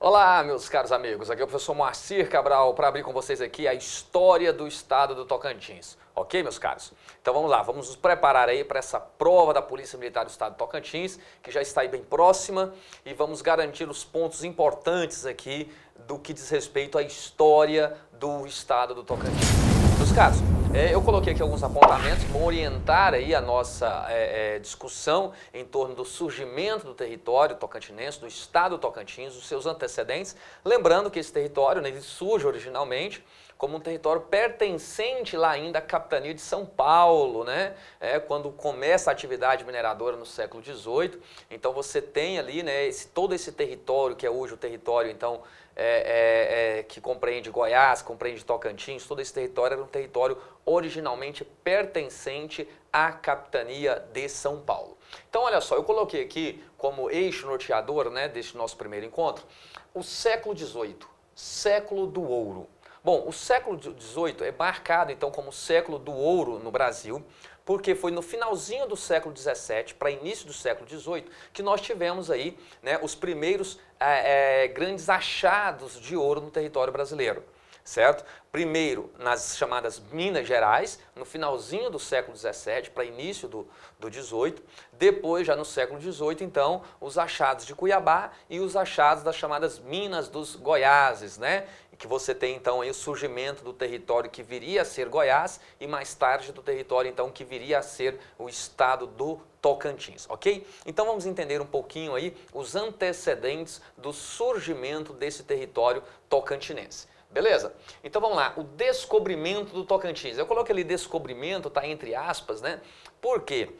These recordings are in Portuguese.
Olá, meus caros amigos, aqui é o professor Moacir Cabral para abrir com vocês aqui a história do estado do Tocantins. Ok, meus caros? Então vamos lá, vamos nos preparar aí para essa prova da Polícia Militar do estado do Tocantins, que já está aí bem próxima, e vamos garantir os pontos importantes aqui do que diz respeito à história do estado do Tocantins. Meus caros, eu coloquei aqui alguns apontamentos que vão orientar aí a nossa discussão em torno do surgimento do território tocantinense, do estado do Tocantins, dos seus antecedentes. Lembrando que esse território, né, ele surge originalmente como um território pertencente lá ainda à capitania de São Paulo, né? Quando começa a atividade mineradora no século XVIII. Então você tem ali, né, todo esse território que é hoje o território, então, que compreende Goiás, compreende Tocantins, todo esse território era um território originalmente pertencente à capitania de São Paulo. Então, olha só, eu coloquei aqui como eixo norteador, né, deste nosso primeiro encontro, o século XVIII, século do ouro. Bom, o século XVIII é marcado então como o século do ouro no Brasil, porque foi no finalzinho do século XVII para início do século XVIII que nós tivemos aí, né, os primeiros grandes achados de ouro no território brasileiro. Certo? Primeiro nas chamadas Minas Gerais, no finalzinho do século XVII para início do XVIII, depois já no século XVIII, então, os achados de Cuiabá e os achados das chamadas Minas dos Goiáses, né? Que você tem então aí o surgimento do território que viria a ser Goiás e mais tarde do território então que viria a ser o estado do Tocantins, ok? Então vamos entender um pouquinho aí os antecedentes do surgimento desse território tocantinense. Beleza? Então vamos lá, o descobrimento do Tocantins. Eu coloquei ali descobrimento, tá entre aspas, né? Porque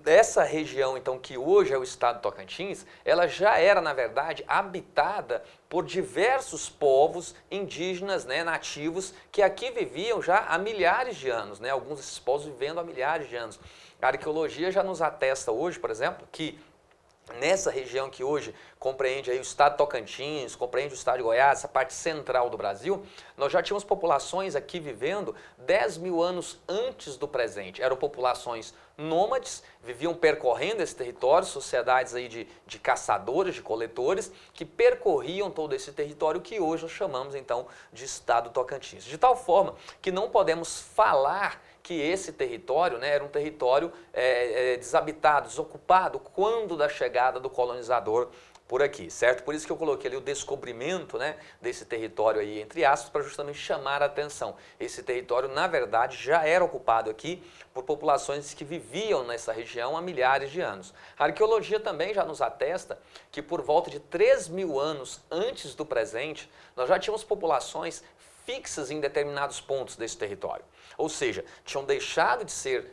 essa região, então, que hoje é o estado do Tocantins, ela já era, na verdade, habitada por diversos povos indígenas, né, nativos, que aqui viviam já há milhares de anos, né? Alguns desses povos vivendo há milhares de anos. A arqueologia já nos atesta hoje, por exemplo, que nessa região que hoje compreende aí o estado de Tocantins, compreende o estado de Goiás, essa parte central do Brasil, nós já tínhamos populações aqui vivendo 10 mil anos antes do presente. Eram populações nômades, viviam percorrendo esse território, sociedades aí de caçadores, de coletores, que percorriam todo esse território que hoje nós chamamos então de estado do Tocantins. De tal forma que não podemos falar que esse território, né, era um território desabitado, desocupado, quando da chegada do colonizador por aqui, certo? Por isso que eu coloquei ali o descobrimento, né, desse território aí, entre aspas, para justamente chamar a atenção. Esse território, na verdade, já era ocupado aqui por populações que viviam nessa região há milhares de anos. A arqueologia também já nos atesta que por volta de 3 mil anos antes do presente, nós já tínhamos populações fixas em determinados pontos desse território. Ou seja, tinham deixado de ser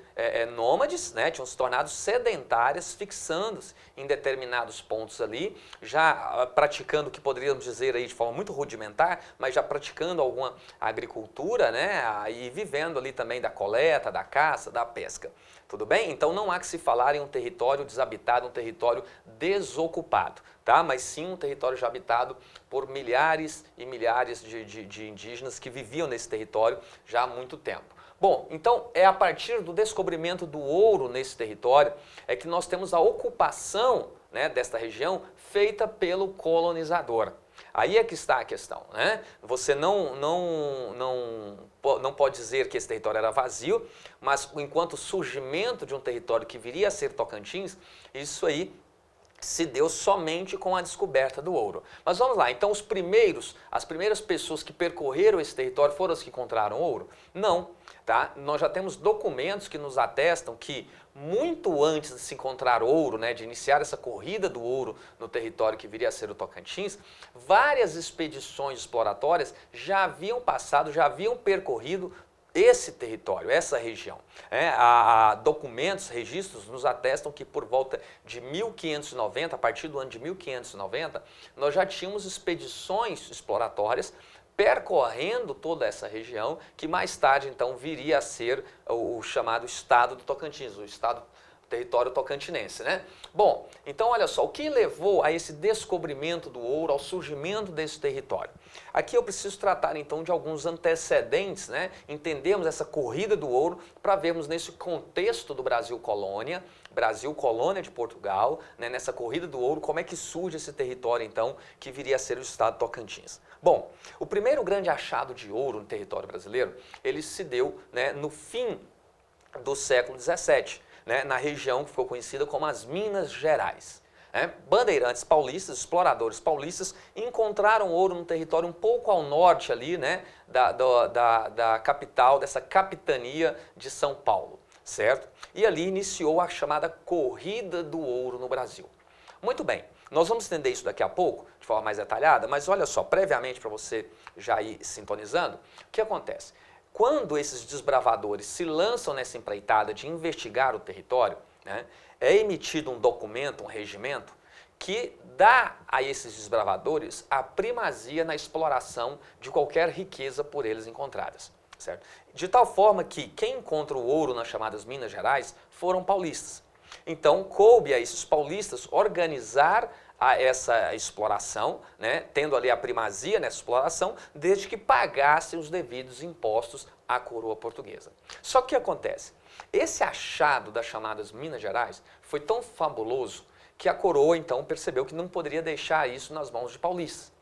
nômades, né, tinham se tornado sedentárias, fixando-se em determinados pontos ali, já praticando o que poderíamos dizer aí de forma muito rudimentar, mas já praticando alguma agricultura, né, e vivendo ali também da coleta, da caça, da pesca. Tudo bem? Então não há que se falar em um território desabitado, um território desocupado, tá? Mas sim um território já habitado por milhares e milhares de indígenas que viviam nesse território já há muito tempo. Bom, então é a partir do descobrimento do ouro nesse território é que nós temos a ocupação, né, desta região feita pelo colonizador. Aí é que está a questão, né? Você não pode dizer que esse território era vazio, mas enquanto surgimento de um território que viria a ser Tocantins, isso aí se deu somente com a descoberta do ouro. Mas vamos lá, então as primeiras pessoas que percorreram esse território foram as que encontraram ouro? Não, tá? Nós já temos documentos que nos atestam que muito antes de se encontrar ouro, né, de iniciar essa corrida do ouro no território que viria a ser o Tocantins, várias expedições exploratórias já haviam passado, já haviam percorrido esse território, essa região. Há documentos, registros nos atestam que por volta de 1590, a partir do ano de 1590, nós já tínhamos expedições exploratórias percorrendo toda essa região, que mais tarde então viria a ser o chamado estado do Tocantins, o território tocantinense, né? Bom, então olha só, o que levou a esse descobrimento do ouro, ao surgimento desse território? Aqui eu preciso tratar então de alguns antecedentes, né? Entendemos essa corrida do ouro para vermos nesse contexto do Brasil colônia, Brasil, colônia de Portugal, né, nessa corrida do ouro, como é que surge esse território, então, que viria a ser o estado de Tocantins? Bom, o primeiro grande achado de ouro no território brasileiro, ele se deu, né, no fim do século XVII, né, na região que ficou conhecida como as Minas Gerais. Bandeirantes paulistas, exploradores paulistas, encontraram ouro no território um pouco ao norte ali, né, da capital, dessa capitania de São Paulo, certo? E ali iniciou a chamada Corrida do Ouro no Brasil. Muito bem, nós vamos entender isso daqui a pouco, de forma mais detalhada, mas olha só, previamente para você já ir sintonizando, o que acontece? Quando esses desbravadores se lançam nessa empreitada de investigar o território, né, é emitido um documento, um regimento, que dá a esses desbravadores a primazia na exploração de qualquer riqueza por eles encontradas, certo? De tal forma que quem encontra o ouro nas chamadas Minas Gerais foram paulistas. Então, coube a esses paulistas organizar essa exploração, né, tendo ali a primazia nessa exploração, desde que pagassem os devidos impostos à coroa portuguesa. Só que o que acontece? Esse achado das chamadas Minas Gerais foi tão fabuloso que a coroa então percebeu que não poderia deixar isso nas mãos de paulistas,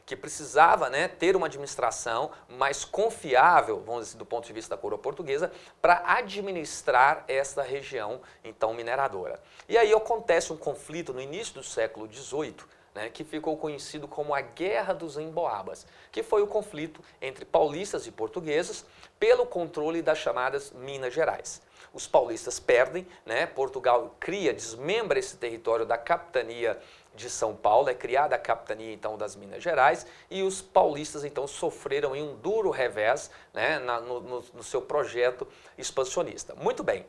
que precisava, né, ter uma administração mais confiável, vamos dizer, do ponto de vista da coroa portuguesa, para administrar essa região então mineradora. E aí acontece um conflito no início do século XVIII, né, que ficou conhecido como a Guerra dos Emboabas, que foi o conflito entre paulistas e portugueses pelo controle das chamadas Minas Gerais. Os paulistas perdem, né, Portugal desmembra esse território da capitania de São Paulo, é criada a capitania então das Minas Gerais, e os paulistas então sofreram um duro revés, né, no seu projeto expansionista. Muito bem.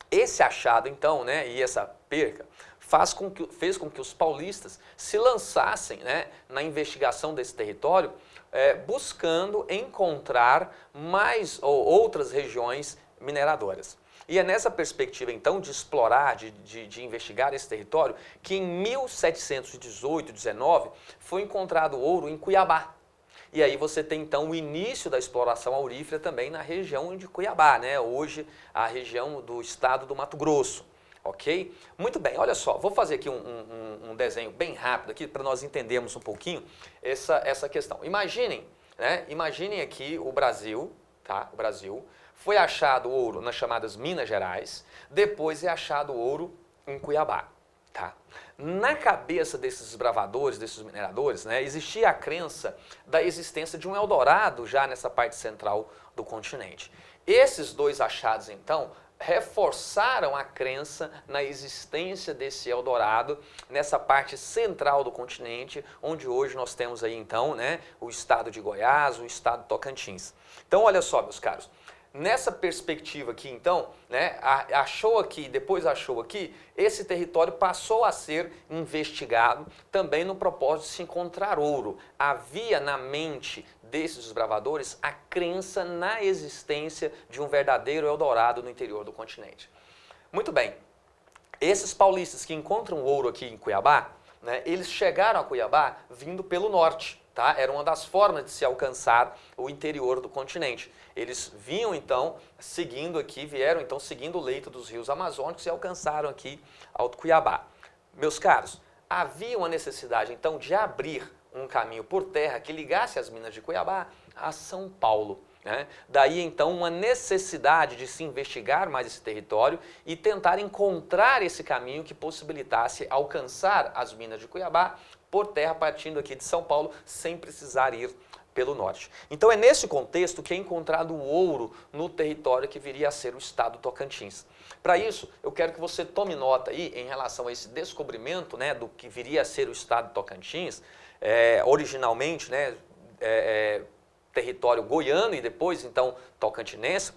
Esse achado, então, né, e essa perca fez com que os paulistas se lançassem, né, na investigação desse território, buscando encontrar mais ou outras regiões mineradoras. E é nessa perspectiva, então, de explorar, de investigar esse território, que em 1718, 19, foi encontrado ouro em Cuiabá. E aí você tem, então, o início da exploração aurífera também na região de Cuiabá, né? Hoje, a região do estado do Mato Grosso, ok? Muito bem, olha só, vou fazer aqui um desenho bem rápido aqui para nós entendermos um pouquinho essa questão. Imaginem, né? Imaginem aqui o Brasil, tá? O Brasil, foi achado ouro nas chamadas Minas Gerais, depois é achado ouro em Cuiabá. Tá? Na cabeça desses desbravadores, desses mineradores, né, existia a crença da existência de um Eldorado já nessa parte central do continente. Esses dois achados, então, reforçaram a crença na existência desse Eldorado nessa parte central do continente, onde hoje nós temos aí, então, né, o estado de Goiás, o estado de Tocantins. Então, olha só, meus caros. Nessa perspectiva aqui, então, né, depois achou aqui, esse território passou a ser investigado também no propósito de se encontrar ouro. Havia na mente desses desbravadores a crença na existência de um verdadeiro Eldorado no interior do continente. Muito bem, esses paulistas que encontram ouro aqui em Cuiabá, né, eles chegaram a Cuiabá vindo pelo norte. Tá? Era uma das formas de se alcançar o interior do continente. Eles vieram então seguindo o leito dos rios amazônicos e alcançaram aqui Alto Cuiabá. Meus caros, havia uma necessidade então de abrir um caminho por terra que ligasse as Minas de Cuiabá a São Paulo. Né? Daí então uma necessidade de se investigar mais esse território e tentar encontrar esse caminho que possibilitasse alcançar as Minas de Cuiabá por terra, partindo aqui de São Paulo, sem precisar ir pelo norte. Então é nesse contexto que é encontrado o ouro no território que viria a ser o estado Tocantins. Para isso, eu quero que você tome nota aí em relação a esse descobrimento, né, do que viria a ser o estado Tocantins, originalmente, né, território goiano e depois, então, tocantinense.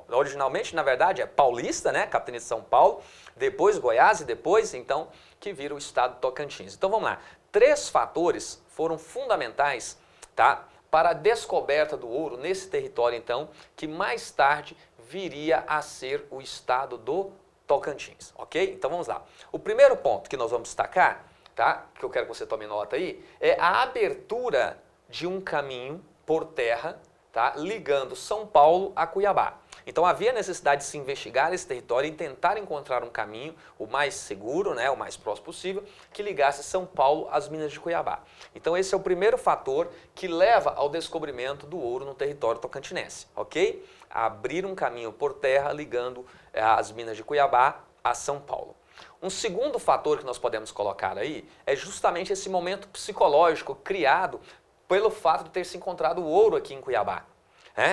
Originalmente, na verdade, é paulista, né, capitania de São Paulo, depois Goiás e depois, então, que vira o estado Tocantins. Então, vamos lá. 3 fatores foram fundamentais, tá, para a descoberta do ouro nesse território, então, que mais tarde viria a ser o estado do Tocantins, ok? Então, vamos lá. O primeiro ponto que nós vamos destacar, tá, que eu quero que você tome nota aí, é a abertura de um caminho por terra, tá, ligando São Paulo a Cuiabá. Então havia necessidade de se investigar esse território e tentar encontrar um caminho, o mais seguro, né, o mais próximo possível, que ligasse São Paulo às minas de Cuiabá. Então esse é o primeiro fator que leva ao descobrimento do ouro no território tocantinense, ok? Abrir um caminho por terra ligando as minas de Cuiabá a São Paulo. Um segundo fator que nós podemos colocar aí é justamente esse momento psicológico criado pelo fato de ter se encontrado o ouro aqui em Cuiabá.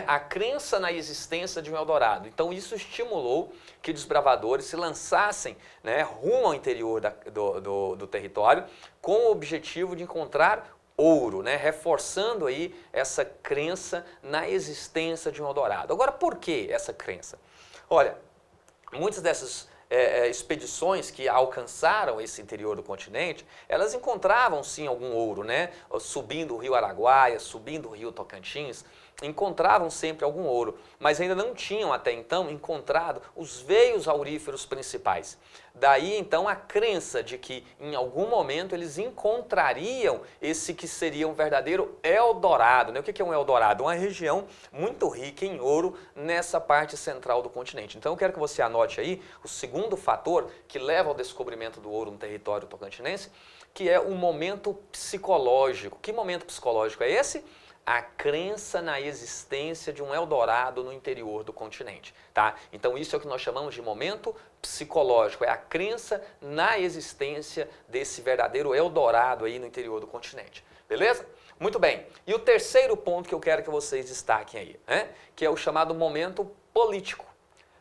A crença na existência de um Eldorado. Então isso estimulou que desbravadores se lançassem, né, rumo ao interior do território com o objetivo de encontrar ouro, né, reforçando aí essa crença na existência de um Eldorado. Agora, por que essa crença? Olha, muitas dessas expedições que alcançaram esse interior do continente, elas encontravam sim algum ouro, né? Subindo o rio Araguaia, subindo o rio Tocantins, encontravam sempre algum ouro, mas ainda não tinham até então encontrado os veios auríferos principais. Daí então a crença de que em algum momento eles encontrariam esse que seria um verdadeiro Eldorado, né? O que é um Eldorado? Uma região muito rica em ouro nessa parte central do continente. Então eu quero que você anote aí o segundo fator que leva ao descobrimento do ouro no território tocantinense, que é o momento psicológico. Que momento psicológico é esse? A crença na existência de um Eldorado no interior do continente, tá? Então isso é o que nós chamamos de momento psicológico, é a crença na existência desse verdadeiro Eldorado aí no interior do continente, beleza? Muito bem, e o terceiro ponto que eu quero que vocês destaquem aí, né? Que é o chamado momento político.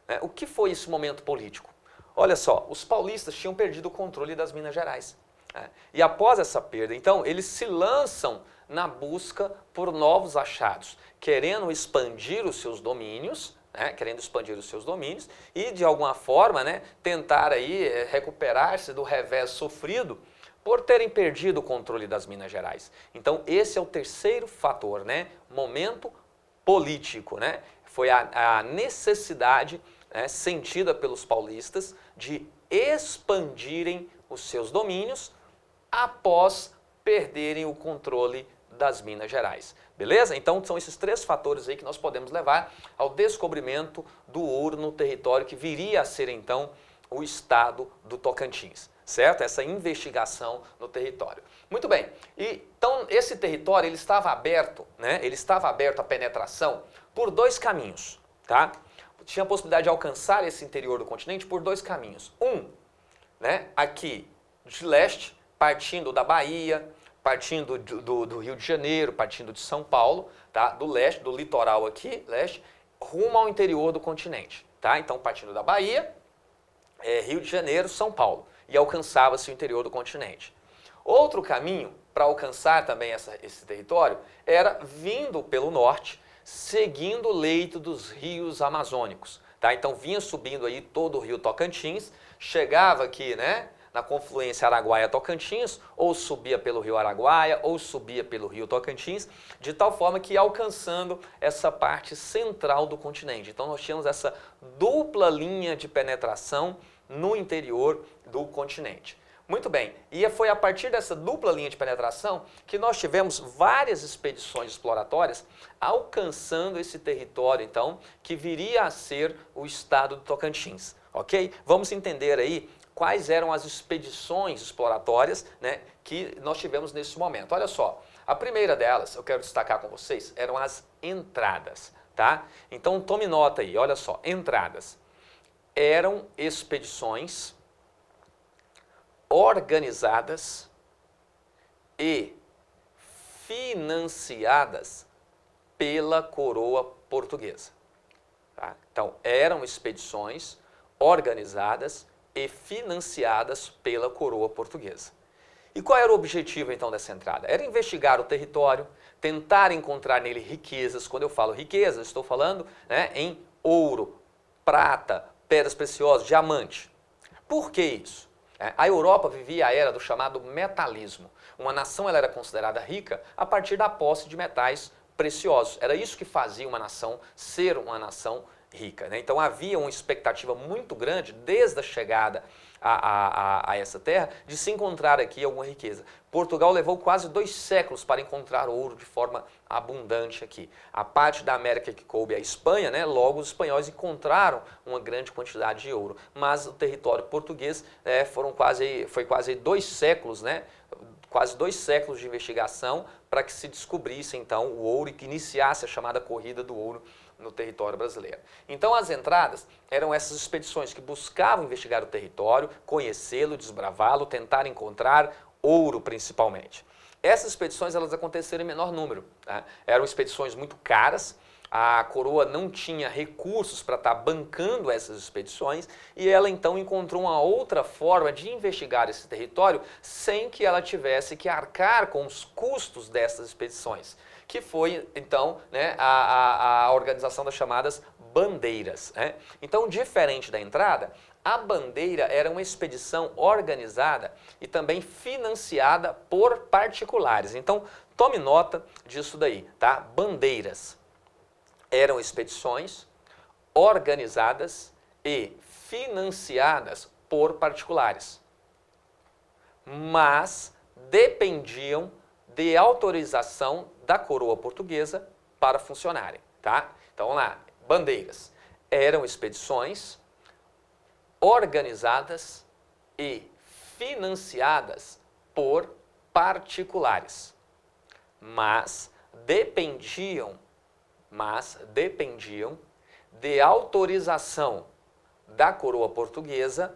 Né? O que foi esse momento político? Olha só, os paulistas tinham perdido o controle das Minas Gerais, né? E após essa perda, então, eles se lançam na busca por novos achados, querendo expandir os seus domínios, né, e de alguma forma, né, tentar aí recuperar-se do revés sofrido por terem perdido o controle das Minas Gerais. Então esse é o terceiro fator, né, momento político, né, foi a necessidade, né, sentida pelos paulistas de expandirem os seus domínios após perderem o controle das Minas Gerais, beleza? Então são esses três fatores aí que nós podemos levar ao descobrimento do ouro no território que viria a ser então o estado do Tocantins, certo? Essa investigação no território. Muito bem, então esse território ele estava aberto, né? Ele estava aberto à penetração por dois caminhos, tá? Tinha a possibilidade de alcançar esse interior do continente por dois caminhos. Né? Aqui de leste, partindo da Bahia, partindo do Rio de Janeiro, partindo de São Paulo, tá? Do leste, do litoral aqui, leste, rumo ao interior do continente, tá? Então, partindo da Bahia, Rio de Janeiro, São Paulo, e alcançava-se o interior do continente. Outro caminho para alcançar também esse território era vindo pelo norte, seguindo o leito dos rios amazônicos, tá? Então, vinha subindo aí todo o rio Tocantins, chegava aqui, né, na confluência Araguaia-Tocantins, ou subia pelo rio Araguaia, ou subia pelo rio Tocantins, de tal forma que ia alcançando essa parte central do continente. Então nós tínhamos essa dupla linha de penetração no interior do continente. Muito bem, e foi a partir dessa dupla linha de penetração que nós tivemos várias expedições exploratórias alcançando esse território, então, que viria a ser o estado do Tocantins, ok? Vamos entender aí quais eram as expedições exploratórias, né, que nós tivemos nesse momento. Olha só, a primeira delas, eu quero destacar com vocês, eram as entradas, tá? Então tome nota aí, olha só, entradas. Eram expedições organizadas e financiadas pela coroa portuguesa, tá? Então eram expedições organizadas e financiadas pela coroa portuguesa. E qual era o objetivo então dessa entrada? Era investigar o território, tentar encontrar nele riquezas. Quando eu falo riquezas, estou falando, né, em ouro, prata, pedras preciosas, diamante. Por que isso? A Europa vivia a era do chamado metalismo. Uma nação ela era considerada rica a partir da posse de metais preciosos. Era isso que fazia uma nação ser uma nação rica, né? Então havia uma expectativa muito grande desde a chegada a essa terra, de se encontrar aqui alguma riqueza. Portugal levou quase 2 séculos para encontrar ouro de forma abundante aqui. A parte da América que coube à Espanha, né, logo os espanhóis encontraram uma grande quantidade de ouro. Mas o território português foi quase 2 séculos, né, quase 2 séculos de investigação para que se descobrisse então o ouro e que iniciasse a chamada corrida do ouro no território brasileiro. Então as entradas eram essas expedições que buscavam investigar o território, conhecê-lo, desbravá-lo, tentar encontrar ouro principalmente. Essas expedições elas aconteceram em menor número, tá? Eram expedições muito caras, a coroa não tinha recursos para estar bancando essas expedições e ela então encontrou uma outra forma de investigar esse território sem que ela tivesse que arcar com os custos dessas expedições, que foi então, né, a organização das chamadas bandeiras, né? Então, diferente da entrada, a bandeira era uma expedição organizada e também financiada por particulares. Então, tome nota disso daí, tá? Bandeiras eram expedições organizadas e financiadas por particulares, mas dependiam de autorização da coroa portuguesa para funcionarem, tá? Então, vamos lá, bandeiras eram expedições organizadas e financiadas por particulares, mas dependiam de autorização da coroa portuguesa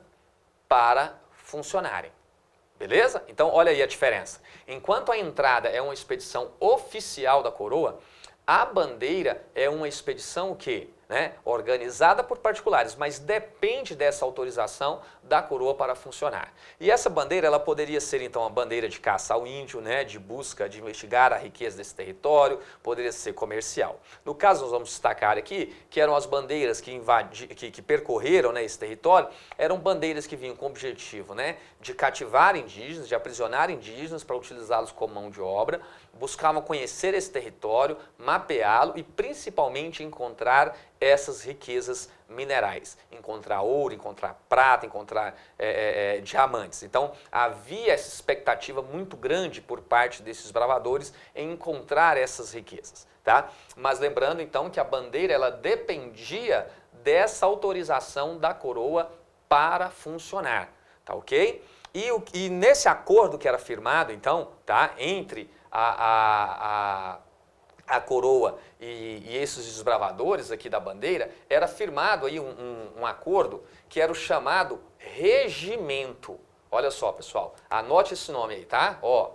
para funcionarem. Beleza? Então, olha aí a diferença. Enquanto a entrada é uma expedição oficial da coroa, a bandeira é uma expedição o quê? Né? Organizada por particulares, mas depende dessa autorização da coroa para funcionar. E essa bandeira, ela poderia ser então a bandeira de caça ao índio, né? De busca de investigar a riqueza desse território, poderia ser comercial. No caso, nós vamos destacar aqui que eram as bandeiras que percorreram, né, esse território, eram bandeiras que vinham com o objetivo, né, de cativar indígenas, de aprisionar indígenas para utilizá-los como mão de obra, buscavam conhecer esse território, mapeá-lo e principalmente encontrar essas riquezas minerais, encontrar ouro, encontrar prata, encontrar diamantes. Então havia essa expectativa muito grande por parte desses bravadores em encontrar essas riquezas, tá? Mas lembrando então que a bandeira ela dependia dessa autorização da coroa para funcionar, tá ok? E nesse acordo que era firmado então, tá, entre a coroa e esses desbravadores aqui da bandeira, era firmado aí um acordo que era o chamado regimento. Olha só, pessoal, anote esse nome aí, tá? Ó.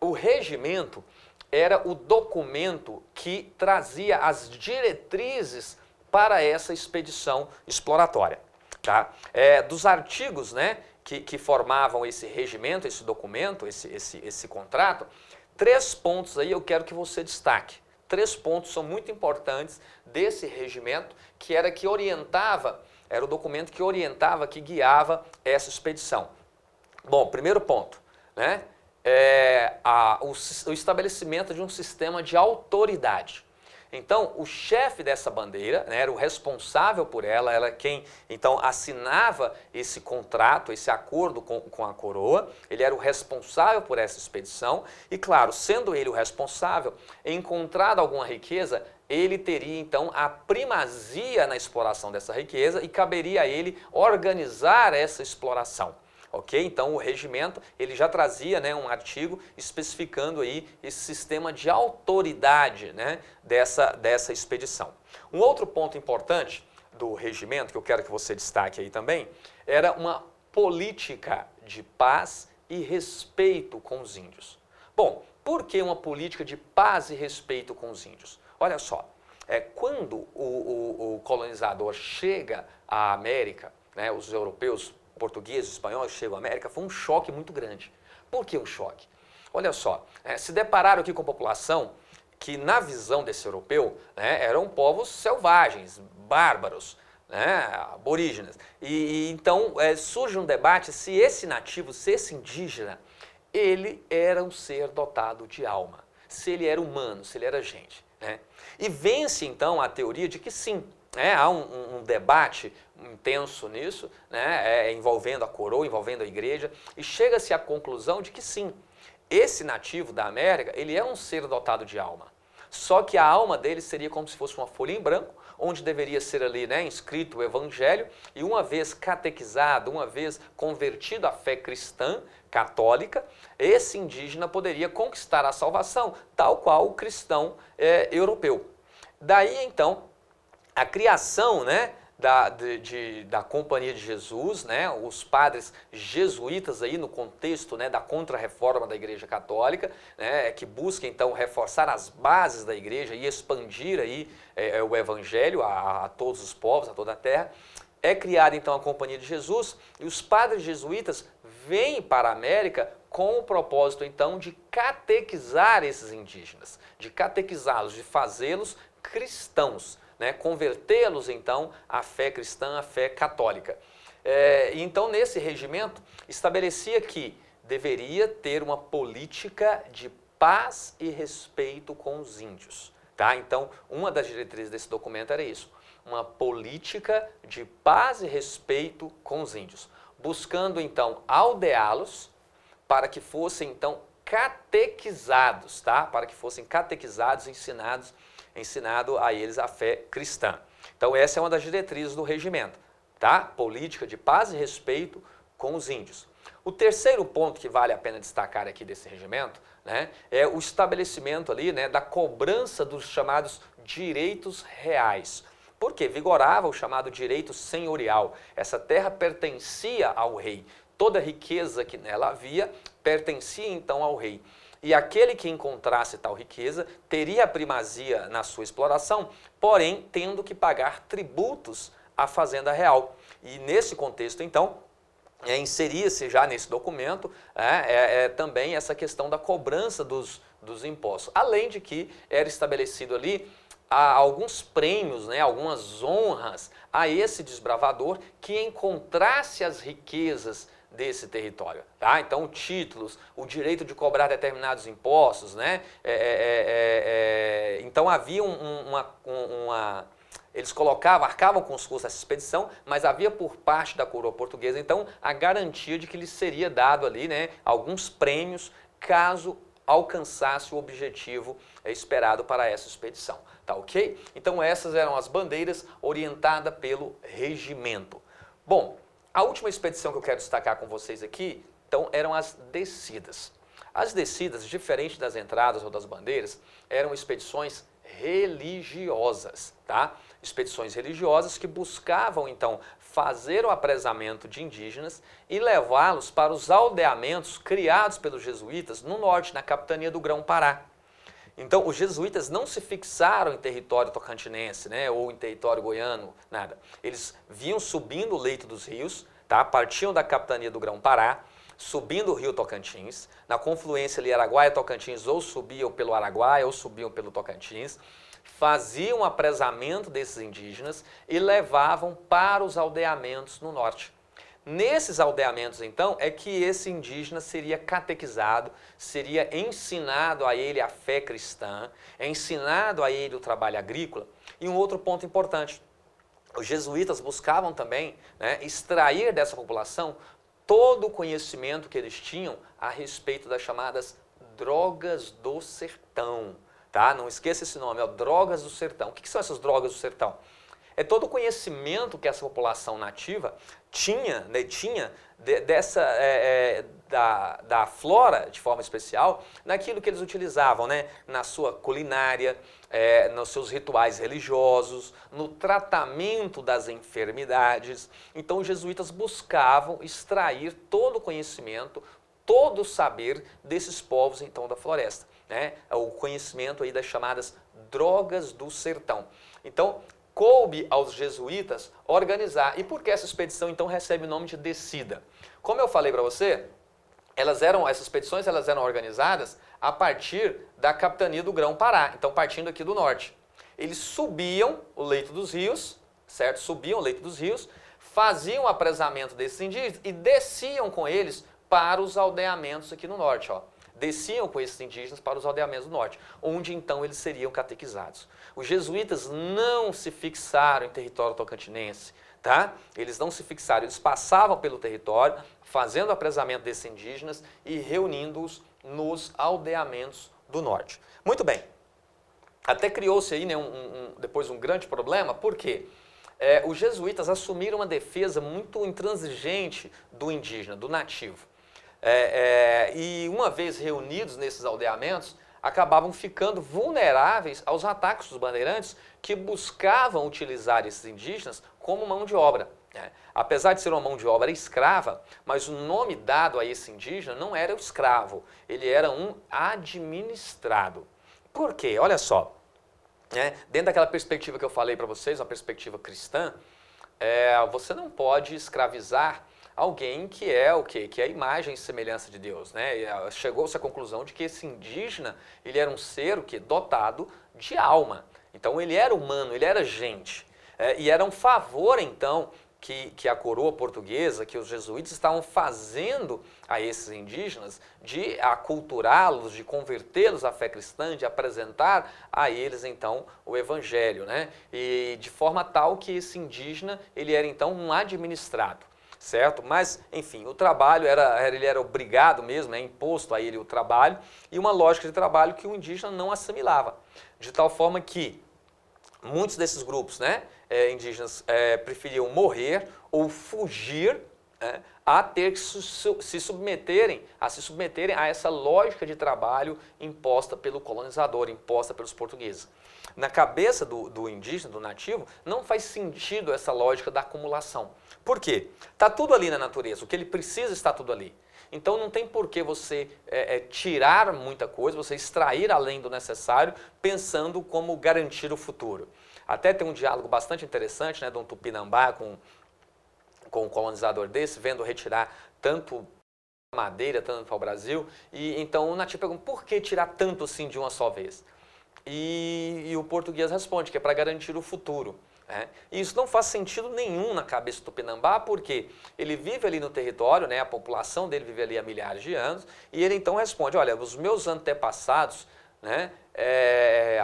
O regimento era o documento que trazia as diretrizes para essa expedição exploratória, tá? Dos artigos, né, que formavam esse regimento, esse documento, esse contrato, 3 pontos aí eu quero que você destaque. 3 pontos são muito importantes desse regimento, que era o documento que orientava, que guiava essa expedição. Bom, primeiro ponto, né, o estabelecimento de um sistema de autoridade. Então, o chefe dessa bandeira, né, era o responsável por ela, era quem, então, assinava esse contrato, esse acordo com a coroa, ele era o responsável por essa expedição e, claro, sendo ele o responsável, encontrada alguma riqueza, ele teria, então, a primazia na exploração dessa riqueza e caberia a ele organizar essa exploração. Ok? Então o regimento ele já trazia, né, um artigo especificando aí esse sistema de autoridade, né, dessa expedição. Um outro ponto importante do regimento, que eu quero que você destaque aí também, era uma política de paz e respeito com os índios. Bom, por que uma política de paz e respeito com os índios? Olha só, quando o colonizador chega à América, né, os europeus, portugueses, espanhóis chegam à América, foi um choque muito grande. Por que um choque? Olha só, se depararam aqui com a população que, na visão desse europeu, né, eram povos selvagens, bárbaros, né, aborígenes. E então surge um debate se esse nativo, se esse indígena, ele era um ser dotado de alma, se ele era humano, se ele era gente, né? E vence então a teoria de que sim, há um debate intenso nisso, né, envolvendo a coroa, envolvendo a igreja, e chega-se à conclusão de que sim, esse nativo da América, ele é um ser dotado de alma. Só que a alma dele seria como se fosse uma folha em branco, onde deveria ser ali, né, inscrito o evangelho, e uma vez catequizado, uma vez convertido à fé cristã, católica, esse indígena poderia conquistar a salvação, tal qual o cristão europeu. Daí então, a criação, né, da Companhia de Jesus, né, os padres jesuítas aí no contexto, né, da contra-reforma da Igreja Católica, né, que busca então reforçar as bases da Igreja e expandir aí o Evangelho a todos os povos, a toda a terra. É criada então a Companhia de Jesus e os padres jesuítas vêm para a América com o propósito então de catequizar esses indígenas, de catequizá-los, de fazê-los cristãos, né, convertê-los então à fé cristã, à fé católica. Então nesse regimento estabelecia que deveria ter uma política de paz e respeito com os índios. Tá? Então uma das diretrizes desse documento era isso, uma política de paz e respeito com os índios, buscando então aldeá-los para que fossem então catequizados, tá? Para que fossem catequizados, ensinado a eles a fé cristã. Então essa é uma das diretrizes do regimento, tá? Política de paz e respeito com os índios. O terceiro ponto que vale a pena destacar aqui desse regimento, né, é o estabelecimento ali, né, da cobrança dos chamados direitos reais. Porque vigorava o chamado direito senhorial. Essa terra pertencia ao rei. Toda riqueza que nela havia pertencia então ao rei. E aquele que encontrasse tal riqueza teria a primazia na sua exploração, porém tendo que pagar tributos à fazenda real. E nesse contexto, então, inseria-se já nesse documento também essa questão da cobrança dos impostos. Além de que era estabelecido ali alguns prêmios, né, algumas honras a esse desbravador que encontrasse as riquezas desse território, tá? Então títulos, o direito de cobrar determinados impostos, né? Então havia eles arcavam com os custos dessa expedição, mas havia por parte da coroa portuguesa então a garantia de que lhes seria dado ali, né, alguns prêmios caso alcançasse o objetivo esperado para essa expedição, tá ok? Então essas eram as bandeiras orientadas pelo regimento. Bom, a última expedição que eu quero destacar com vocês aqui, então, eram as descidas. As descidas, diferente das entradas ou das bandeiras, eram expedições religiosas, tá? Expedições religiosas que buscavam, então, fazer o apresamento de indígenas e levá-los para os aldeamentos criados pelos jesuítas no norte, na capitania do Grão-Pará. Então, os jesuítas não se fixaram em território tocantinense, né, ou em território goiano, nada. Eles vinham subindo o leito dos rios, tá? Partiam da capitania do Grão-Pará, subindo o rio Tocantins, na confluência ali Araguaia-Tocantins, ou subiam pelo Araguaia ou subiam pelo Tocantins, faziam o apresamento desses indígenas e levavam para os aldeamentos no norte. Nesses aldeamentos, então, é que esse indígena seria catequizado, seria ensinado a ele a fé cristã, ensinado a ele o trabalho agrícola. E um outro ponto importante, os jesuítas buscavam também, né, extrair dessa população todo o conhecimento que eles tinham a respeito das chamadas drogas do sertão. Tá? Não esqueça esse nome, drogas do sertão. O que são essas drogas do sertão? É todo o conhecimento que essa população nativa tinha, né, da flora, de forma especial, naquilo que eles utilizavam, né, na sua culinária, nos seus rituais religiosos, no tratamento das enfermidades. Então, os jesuítas buscavam extrair todo o conhecimento, todo o saber desses povos, então, da floresta, né, o conhecimento aí das chamadas drogas do sertão. Então, coube aos jesuítas organizar. E por que essa expedição, então, recebe o nome de descida? Como eu falei para você, essas expedições eram organizadas a partir da capitania do Grão-Pará, então partindo aqui do norte. Eles subiam o leito dos rios, certo? Subiam o leito dos rios, faziam o apresamento desses indígenas e desciam com eles para os aldeamentos aqui no norte, ó. desciam com esses indígenas para os aldeamentos do norte, onde então eles seriam catequizados. Os jesuítas não se fixaram em território tocantinense, tá? Eles não se fixaram, eles passavam pelo território, fazendo o apresamento desses indígenas e reunindo-os nos aldeamentos do norte. Muito bem. Até criou-se aí, né, depois um grande problema, por quê? Os jesuítas assumiram uma defesa muito intransigente do indígena, do nativo. E uma vez reunidos nesses aldeamentos, acabavam ficando vulneráveis aos ataques dos bandeirantes que buscavam utilizar esses indígenas como mão de obra. Apesar de ser uma mão de obra escrava, mas o nome dado a esse indígena não era o escravo, ele era um administrado. Por quê? Olha só, dentro daquela perspectiva que eu falei para vocês, uma perspectiva cristã, você não pode escravizar alguém que é o quê? Que é a imagem e semelhança de Deus, né? Chegou-se à conclusão de que esse indígena, ele era um ser o quê? Dotado de alma. Então ele era humano, ele era gente. E era um favor, então, que a coroa portuguesa, que os jesuítas estavam fazendo a esses indígenas de aculturá-los, de convertê-los à fé cristã, de apresentar a eles, então, o evangelho, né? E de forma tal que esse indígena, ele era, então, um administrado. Certo? Mas, enfim, o trabalho ele era obrigado mesmo, imposto a ele o trabalho, e uma lógica de trabalho que o indígena não assimilava. De tal forma que muitos desses grupos, né, indígenas preferiam morrer ou fugir a ter que se submeterem a essa lógica de trabalho imposta pelo colonizador, imposta pelos portugueses. Na cabeça do indígena, do nativo, não faz sentido essa lógica da acumulação. Por quê? Está tudo ali na natureza, o que ele precisa está tudo ali. Então não tem por que você tirar muita coisa, você extrair além do necessário, pensando como garantir o futuro. Até tem um diálogo bastante interessante, né, de um tupinambá com um colonizador desse, vendo retirar tanto madeira, tanto para o Brasil, e então o nativo pergunta, por que tirar tanto assim de uma só vez? E o português responde que é para garantir o futuro. E isso não faz sentido nenhum na cabeça do tupinambá, porque ele vive ali no território, né, a população dele vive ali há milhares de anos, e ele então responde, olha, os meus antepassados, né,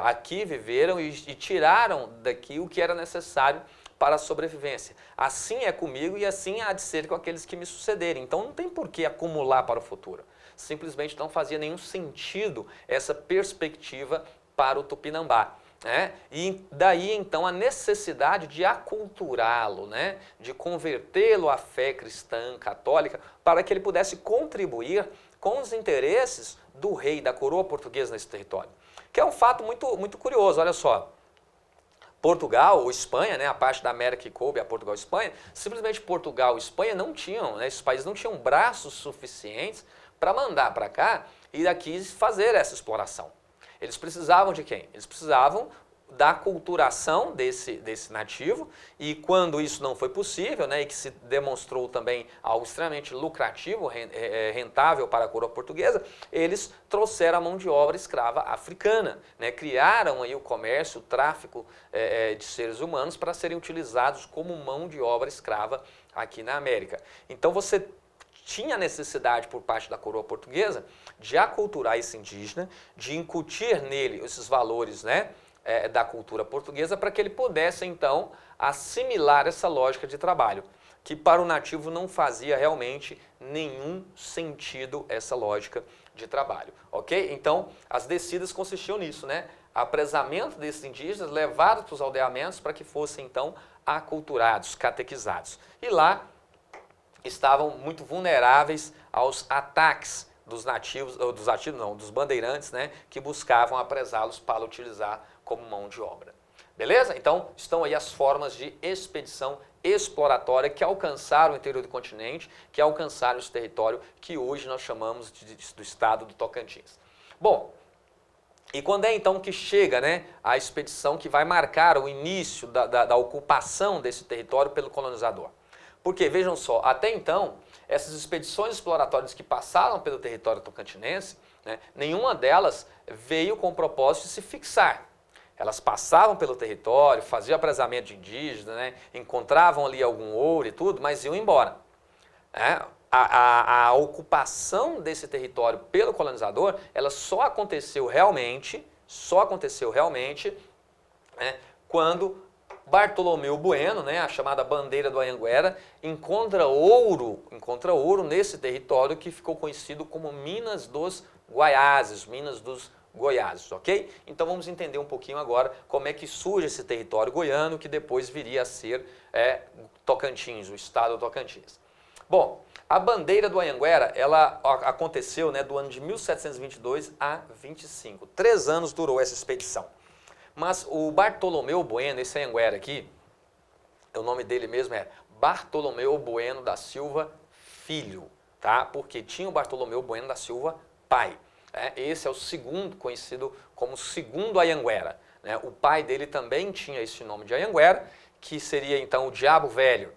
aqui viveram e tiraram daqui o que era necessário para a sobrevivência. Assim é comigo e assim há de ser com aqueles que me sucederem. Então não tem por que acumular para o futuro. Simplesmente não fazia nenhum sentido essa perspectiva para o tupinambá. E daí então a necessidade de aculturá-lo, né? De convertê-lo à fé cristã católica para que ele pudesse contribuir com os interesses do rei, da coroa portuguesa nesse território. Que é um fato muito, muito curioso, olha só. Portugal ou Espanha, né, a parte da América que coube a Portugal e Espanha, simplesmente Portugal e Espanha não tinham, né, esses países não tinham braços suficientes para mandar para cá e daqui fazer essa exploração. Eles precisavam de quem? Eles precisavam da aculturação desse nativo, e quando isso não foi possível, né, e que se demonstrou também algo extremamente lucrativo, rentável para a coroa portuguesa, eles trouxeram a mão de obra escrava africana, né, criaram aí o comércio, o tráfico de seres humanos para serem utilizados como mão de obra escrava aqui na América. Então você tinha necessidade por parte da coroa portuguesa de aculturar esse indígena, de incutir nele esses valores, né, da cultura portuguesa, para que ele pudesse, então, assimilar essa lógica de trabalho, que para o nativo não fazia realmente nenhum sentido essa lógica de trabalho, ok? Então, as descidas consistiam nisso, né? Apresamento desses indígenas, levados para os aldeamentos para que fossem, então, aculturados, catequizados. E lá estavam muito vulneráveis aos ataques dos nativos, dos bandeirantes, né, que buscavam apresá-los para utilizar como mão de obra. Beleza? Então, estão aí as formas de expedição exploratória que alcançaram o interior do continente, que alcançaram esse território que hoje nós chamamos do estado do Tocantins. Bom, e quando é então que chega, né, a expedição que vai marcar o início da ocupação desse território pelo colonizador? Porque, vejam só, até então, essas expedições exploratórias que passaram pelo território tocantinense, né, nenhuma delas veio com o propósito de se fixar. Elas passavam pelo território, faziam apresamento de indígenas, né, encontravam ali algum ouro e tudo, mas iam embora. a ocupação desse território pelo colonizador, ela só aconteceu realmente, né, quando Bartolomeu Bueno, né, a chamada bandeira do Anhanguera, encontra ouro nesse território que ficou conhecido como Minas dos Guaiazes, Minas dos Goiás, ok? Então vamos entender um pouquinho agora como é que surge esse território goiano que depois viria a ser Tocantins, o estado do Tocantins. Bom, a bandeira do Anhanguera, ela aconteceu, né, do ano de 1722 a 25. 3 anos durou essa expedição. Mas o Bartolomeu Bueno, esse Anhanguera aqui, o nome dele mesmo é Bartolomeu Bueno da Silva Filho, tá? Porque tinha o Bartolomeu Bueno da Silva pai. Esse é o segundo, conhecido como segundo Anhanguera, né? O pai dele também tinha esse nome de Anhanguera, que seria então o Diabo Velho,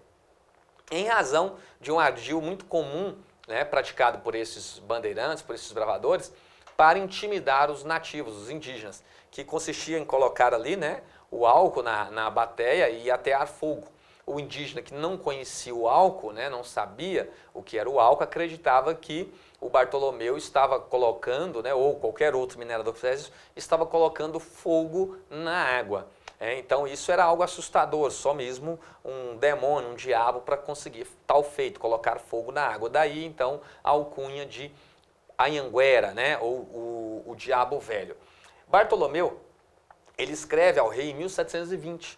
em razão de um ardil muito comum, né, praticado por esses bandeirantes, por esses bravadores, para intimidar os nativos, os indígenas, que consistia em colocar ali, né, o álcool na bateia e atear fogo. O indígena que não conhecia o álcool, né, não sabia o que era o álcool, acreditava que o Bartolomeu estava colocando, né, ou qualquer outro minerador que fizesse isso, estava colocando fogo na água. Então isso era algo assustador, só mesmo um demônio, um diabo para conseguir tal feito, colocar fogo na água. Daí então a alcunha de Anhanguera, né, ou o Diabo Velho. Bartolomeu, ele escreve ao rei em 1720,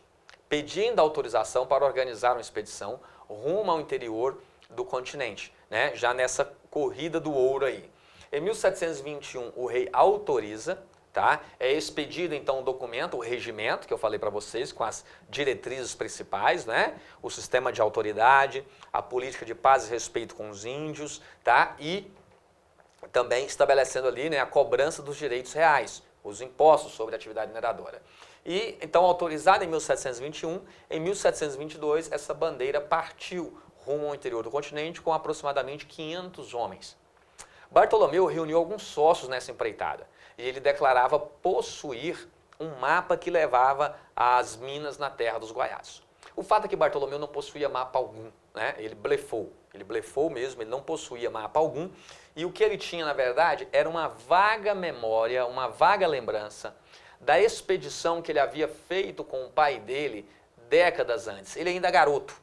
pedindo autorização para organizar uma expedição rumo ao interior do continente, né, já nessa corrida do ouro aí. Em 1721 o rei autoriza, tá? É expedido então o documento, o regimento, que eu falei para vocês, com as diretrizes principais, né? O sistema de autoridade, a política de paz e respeito com os índios, tá? E também estabelecendo ali, né, a cobrança dos direitos reais, os impostos sobre a atividade mineradora. E então, autorizada em 1721, em 1722 essa bandeira partiu rumo ao interior do continente com aproximadamente 500 homens. Bartolomeu reuniu alguns sócios nessa empreitada e ele declarava possuir um mapa que levava às minas na terra dos Guaiás. O fato é que Bartolomeu não possuía mapa algum, né? Ele blefou mesmo, ele não possuía mapa algum, e o que ele tinha, na verdade, era uma vaga memória, uma vaga lembrança da expedição que ele havia feito com o pai dele décadas antes. Ele ainda é garoto.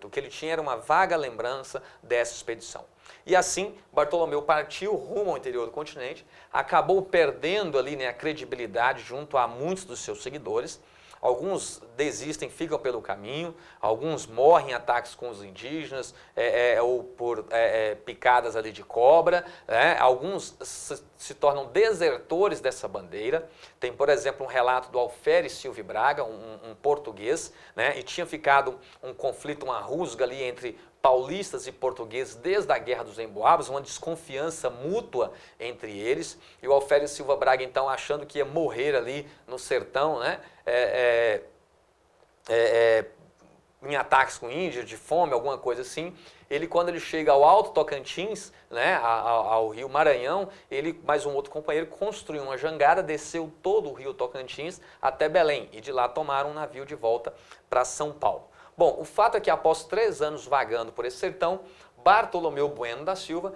O que ele tinha era uma vaga lembrança dessa expedição. E assim, Bartolomeu partiu rumo ao interior do continente, acabou perdendo ali, né, a credibilidade junto a muitos dos seus seguidores. Alguns desistem, ficam pelo caminho, alguns morrem em ataques com os indígenas, ou por picadas ali de cobra, alguns se tornam desertores dessa bandeira. Tem, por exemplo, um relato do Alferes Silva Braga, um português, né, e tinha ficado um conflito, uma rusga ali entre paulistas e portugueses desde a Guerra dos Emboabas, uma desconfiança mútua entre eles, e o Alferes Silva Braga, então, achando que ia morrer ali no sertão, né, em ataques com índios, de fome, alguma coisa assim, quando ele chega ao Alto Tocantins, né, ao rio Maranhão, ele, mais um outro companheiro, construiu uma jangada, desceu todo o rio Tocantins até Belém, e de lá tomaram um navio de volta para São Paulo. Bom, o fato é que após 3 anos vagando por esse sertão, Bartolomeu Bueno da Silva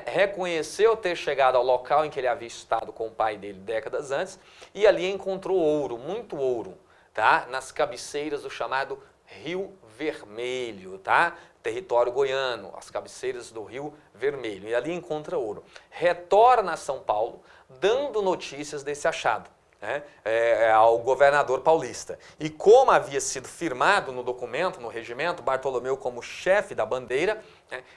reconheceu ter chegado ao local em que ele havia estado com o pai dele décadas antes e ali encontrou ouro, muito ouro, tá? Nas cabeceiras do chamado Rio Vermelho, tá? Território goiano, as cabeceiras do Rio Vermelho. E ali encontra ouro. Retorna a São Paulo, dando notícias desse achado, ao governador paulista. E como havia sido firmado no documento, no regimento, Bartolomeu como chefe da bandeira,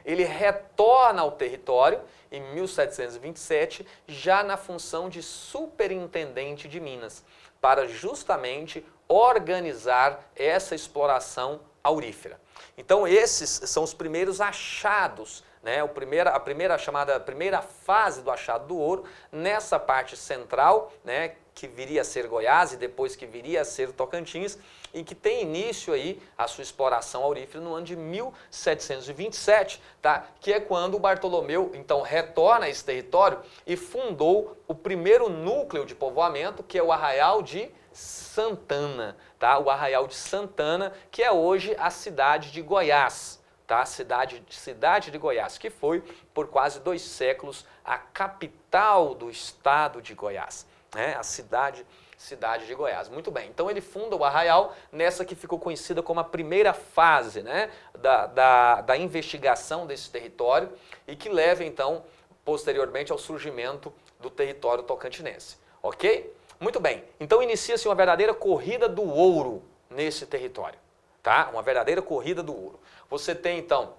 ele retorna ao território em 1727, já na função de superintendente de Minas, para justamente organizar essa exploração aurífera. Então esses são os primeiros achados, né? A primeira fase do achado do ouro, nessa parte central, né, que viria a ser Goiás e depois que viria a ser Tocantins, e que tem início aí a sua exploração aurífera no ano de 1727, tá? Que é quando o Bartolomeu, então, retorna a esse território e fundou o primeiro núcleo de povoamento, que é o Arraial de Santana, tá? O Arraial de Santana, que é hoje a cidade de Goiás, tá? Cidade de Goiás, que foi por quase 2 séculos a capital do estado de Goiás, né? A cidade de Goiás. Muito bem, então ele funda o Arraial nessa que ficou conhecida como a primeira fase, né, da investigação desse território e que leva então posteriormente ao surgimento do território tocantinense, ok? Muito bem, então inicia-se uma verdadeira corrida do ouro nesse território, tá? Uma verdadeira corrida do ouro. Você tem então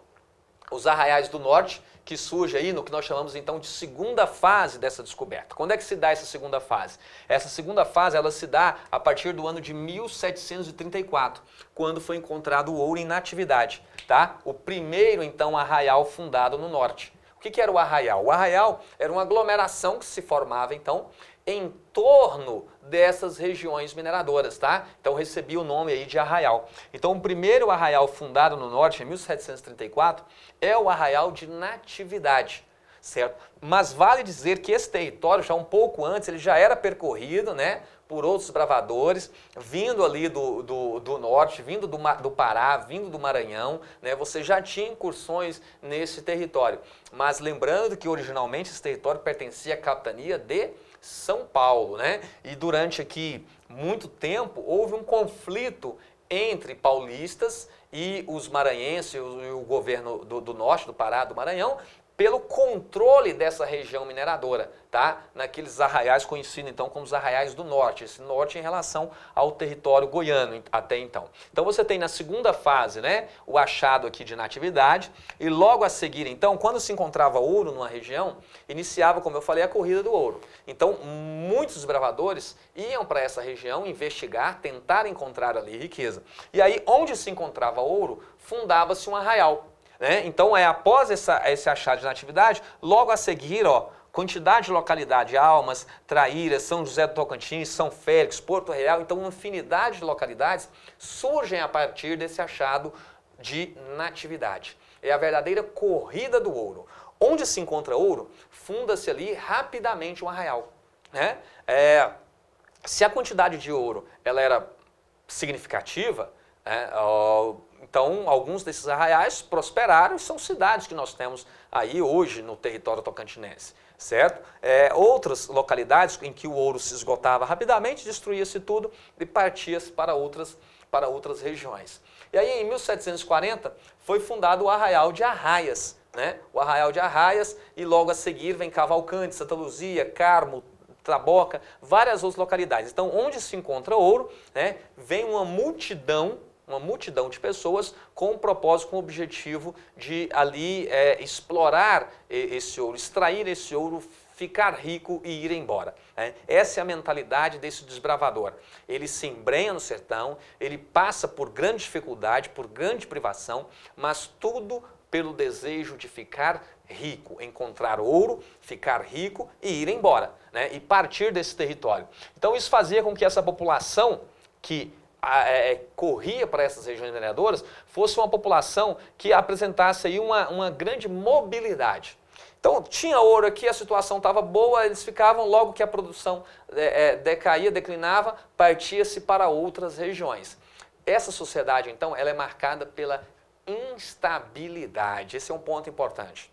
os arraiais do norte, que surge aí no que nós chamamos então de segunda fase dessa descoberta. Quando é que se dá essa segunda fase? Essa segunda fase ela se dá a partir do ano de 1734, quando foi encontrado o ouro em Natividade, tá? O primeiro então arraial fundado no norte. O que era o arraial? O arraial era uma aglomeração que se formava então em torno dessas regiões mineradoras, tá? Então recebia o nome aí de arraial. Então o primeiro arraial fundado no norte, em 1734, é o Arraial de Natividade, certo? Mas vale dizer que esse território, já um pouco antes, ele já era percorrido, né, por outros bravadores, vindo ali do norte, vindo do Pará, vindo do Maranhão, né? Você já tinha incursões nesse território. Mas lembrando que originalmente esse território pertencia à capitania de São Paulo, né? E durante aqui muito tempo houve um conflito entre paulistas e os maranhenses e o governo do norte, do Pará, do Maranhão, pelo controle dessa região mineradora, tá? Naqueles arraiais conhecidos então como os arraiais do norte, esse norte em relação ao território goiano até então. Então você tem na segunda fase, né, o achado aqui de Natividade e logo a seguir então, quando se encontrava ouro numa região, iniciava, como eu falei, a corrida do ouro. Então muitos bravadores iam para essa região investigar, tentar encontrar ali riqueza. E aí onde se encontrava ouro, fundava-se um arraial. Né? Então, após esse achado de Natividade, logo a seguir, ó, quantidade de localidade, Almas, Traíra, São José do Tocantins, São Félix, Porto Real, então uma infinidade de localidades surgem a partir desse achado de Natividade. É a verdadeira corrida do ouro. Onde se encontra ouro, funda-se ali rapidamente um arraial. Né? Se a quantidade de ouro ela era significativa, então, alguns desses arraiais prosperaram e são cidades que nós temos aí hoje no território tocantinense, certo? Outras localidades em que o ouro se esgotava rapidamente, destruía-se tudo e partia-se para outras regiões. E aí, em 1740, foi fundado o Arraial de Arraias, né? O Arraial de Arraias e logo a seguir vem Cavalcante, Santa Luzia, Carmo, Taboca, várias outras localidades. Então, onde se encontra ouro, né, vem uma multidão de pessoas com um propósito, com o objetivo de ali explorar esse ouro, extrair esse ouro, ficar rico e ir embora. Né? Essa é a mentalidade desse desbravador. Ele se embrenha no sertão, ele passa por grande dificuldade, por grande privação, mas tudo pelo desejo de ficar rico, encontrar ouro, ficar rico e ir embora, né? E partir desse território. Então isso fazia com que essa população que corria para essas regiões mineradoras fosse uma população que apresentasse aí uma grande mobilidade. Então tinha ouro aqui, a situação estava boa, eles ficavam, logo que a produção decaía, declinava, partia-se para outras regiões. Essa sociedade então ela é marcada pela instabilidade, esse é um ponto importante,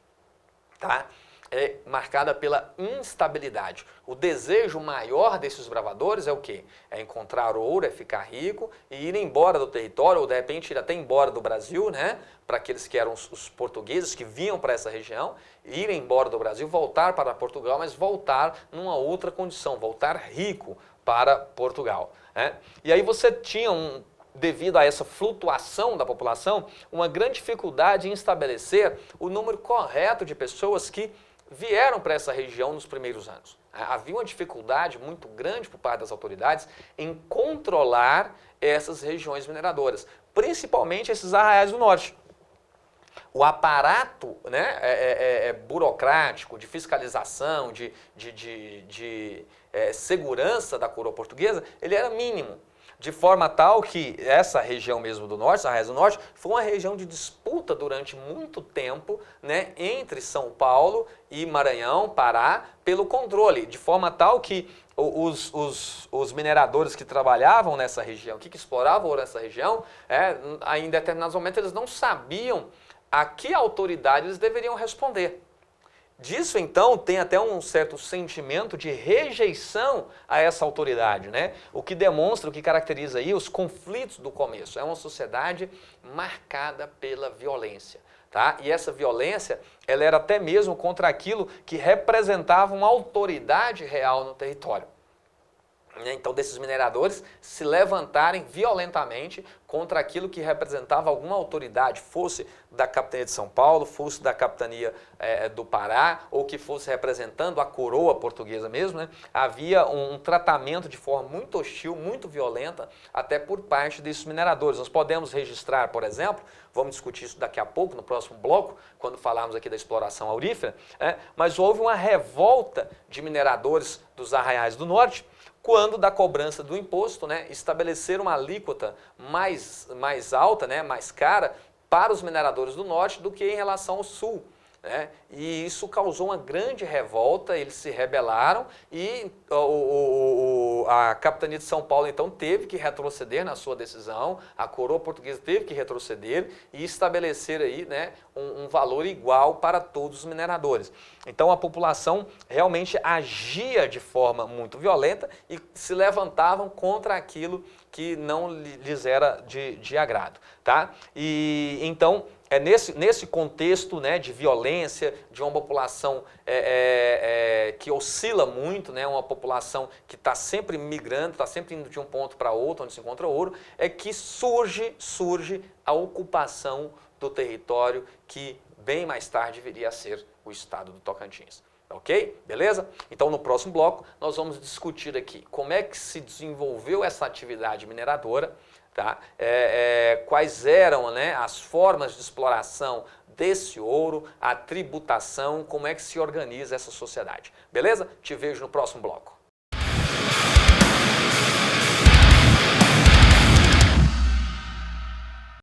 tá? É marcada pela instabilidade. O desejo maior desses bravadores é o quê? É encontrar ouro, é ficar rico e ir embora do território, ou de repente ir até embora do Brasil, né? Para aqueles que eram os portugueses que vinham para essa região, ir embora do Brasil, voltar para Portugal, mas voltar numa outra condição, voltar rico para Portugal. Né? E aí você tinha devido a essa flutuação da população, uma grande dificuldade em estabelecer o número correto de pessoas que vieram para essa região nos primeiros anos. Havia uma dificuldade muito grande por parte das autoridades em controlar essas regiões mineradoras, principalmente esses arraiais do norte. O aparato, né, burocrático, de fiscalização, de segurança da coroa portuguesa, ele era mínimo. De forma tal que essa região mesmo do norte, a Arraiais do Norte, foi uma região de disputa durante muito tempo, né, entre São Paulo e Maranhão, Pará, pelo controle, de forma tal que os mineradores que trabalhavam nessa região, que exploravam ouro nessa região, em determinados momentos eles não sabiam a que autoridade eles deveriam responder. Disso, então, tem até um certo sentimento de rejeição a essa autoridade, né? O que demonstra, o que caracteriza aí os conflitos do começo. É uma sociedade marcada pela violência, tá? E essa violência, ela era até mesmo contra aquilo que representava uma autoridade real no território. Então, desses mineradores se levantarem violentamente contra aquilo que representava alguma autoridade, fosse da capitania de São Paulo, fosse da capitania do Pará, ou que fosse representando a coroa portuguesa mesmo, né? Havia um tratamento de forma muito hostil, muito violenta, até por parte desses mineradores. Nós podemos registrar, por exemplo, vamos discutir isso daqui a pouco, no próximo bloco, quando falarmos aqui da exploração aurífera, mas houve uma revolta de mineradores dos Arraiais do Norte, quando da cobrança do imposto, né, estabelecer uma alíquota mais alta, né, mais cara, para os mineradores do norte do que em relação ao sul. Né? E isso causou uma grande revolta, eles se rebelaram e a capitania de São Paulo então teve que retroceder na sua decisão, a coroa portuguesa teve que retroceder e estabelecer aí, né, um valor igual para todos os mineradores. Então a população realmente agia de forma muito violenta e se levantavam contra aquilo que não lhes era de agrado. Tá? E então é nesse contexto, né, de violência, de uma população que oscila muito, né, uma população que está sempre migrando, está sempre indo de um ponto para outro, onde se encontra ouro, é que surge a ocupação do território que bem mais tarde viria a ser o estado do Tocantins. Ok? Beleza? Então, no próximo bloco, nós vamos discutir aqui como é que se desenvolveu essa atividade mineradora, tá? Quais eram, né, as formas de exploração desse ouro, a tributação, como é que se organiza essa sociedade. Beleza? Te vejo no próximo bloco.